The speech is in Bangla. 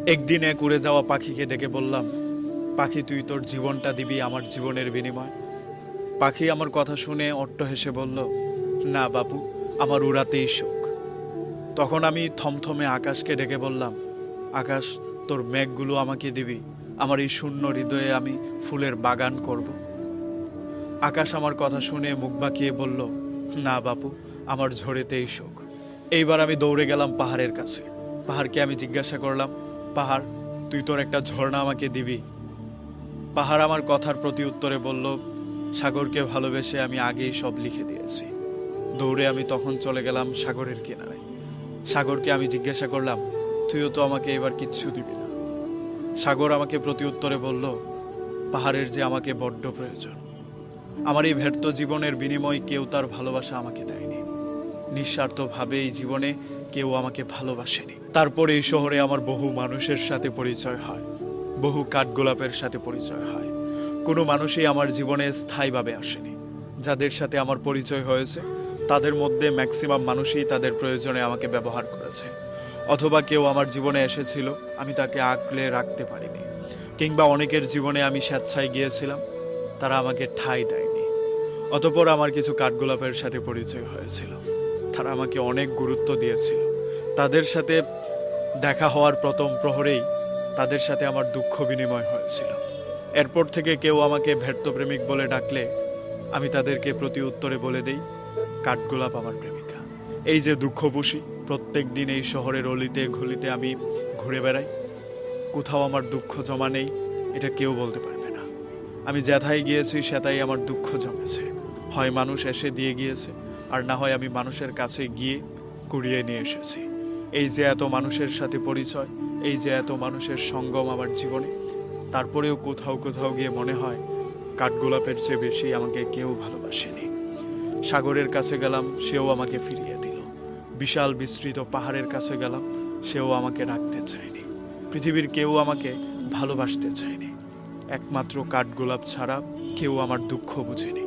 একদিন এক উড়ে যাওয়া পাখিকে ডেকে বললাম, পাখি তুই তোর জীবনটা দিবি আমার জীবনের বিনিময়। পাখি আমার কথা শুনে অট্ট হেসে বলল, না বাপু, আমার উড়াতেই শোক। তখন আমি থমথমে আকাশকে ডেকে বললাম, আকাশ তোর মেঘগুলো আমাকে দিবি, আমার এই শূন্য হৃদয়ে আমি ফুলের বাগান করব। আকাশ আমার কথা শুনে মুখ বাঁকিয়ে বলল, না বাপু, আমার ঝড়েতেই শোক। এইবার আমি দৌড়ে গেলাম পাহাড়ের কাছে। পাহাড়কে আমি জিজ্ঞাসা করলাম, পাহাড় তুই তোর একটা ঝর্ণা আমাকে দিবি? পাহাড় আমার কথার প্রতি উত্তরে বলল, সাগরকে ভালোবেসে আমি আগেই সব লিখে দিয়েছি। দৌড়ে আমি তখন চলে গেলাম সাগরের কিনারে। সাগরকে আমি জিজ্ঞাসা করলাম, তুইও তো আমাকে এবার কিচ্ছু দিবি না? সাগর আমাকে প্রতি উত্তরে বলল, পাহাড়ের যে আমাকে বড্ড প্রয়োজন। আমার এই ব্যর্থ জীবনের বিনিময়ে কেউ তার ভালোবাসা আমাকে দেয়নি। নিঃস্বার্থভাবে এই জীবনে কেউ আমাকে ভালোবাসেনি। তারপরে এই শহরে আমার বহু মানুষের সাথে পরিচয় হয়, বহু কাঠগোলাপের সাথে পরিচয় হয়। কোনো মানুষই আমার জীবনে স্থায়ীভাবে আসেনি। যাদের সাথে আমার পরিচয় হয়েছে তাদের মধ্যে ম্যাক্সিমাম মানুষই তাদের প্রয়োজনে আমাকে ব্যবহার করেছে, অথবা কেউ আমার জীবনে এসেছিল, আমি তাকে আঁকলে রাখতে পারিনি, কিংবা অনেকের জীবনে আমি স্বেচ্ছায় গিয়েছিলাম, তারা আমাকে ঠাঁই দেয়নি। অতঃপর আমার কিছু কাঠগোলাপের সাথে পরিচয় হয়েছিল, তারা আমাকে অনেক গুরুত্ব দিয়েছিল। তাদের সাথে দেখা হওয়ার প্রথম প্রহরেই তাদের সাথে আমার দুঃখ বিনিময় হয়েছিল। এরপর থেকে কেউ আমাকে ব্যর্থপ্রেমিক বলে ডাকলে আমি তাদেরকে প্রতি উত্তরে বলে দেই, কাঠগোলাপ আমার প্রেমিকা। এই যে দুঃখ পুষি, প্রত্যেক দিন এই শহরের অলিতে গলিতে আমি ঘুরে বেড়াই, কোথাও আমার দুঃখ জমা নেই এটা কেউ বলতে পারবে না। আমি যেথায় গিয়েছি সেটাই আমার দুঃখ জমেছে। হয় মানুষ এসে দিয়ে গিয়েছে, আর না হয় আমি মানুষের কাছে গিয়ে কুড়িয়ে নিয়ে এসেছি। এই যে এত মানুষের সাথে পরিচয়, এই যে এত মানুষের সঙ্গম আমার জীবনে, তারপরেও কোথাও কোথাও গিয়ে মনে হয় কাঠগোলাপের চেয়ে বেশি আমাকে কেউ ভালোবাসেনি। সাগরের কাছে গেলাম, সেও আমাকে ফিরিয়ে দিল। বিশাল বিস্তৃত পাহাড়ের কাছে গেলাম, সেও আমাকে রাখতে চায়নি। পৃথিবীর কেউ আমাকে ভালোবাসতে চায়নি। একমাত্র কাঠগোলাপ ছাড়া কেউ আমার দুঃখ বুঝেনি।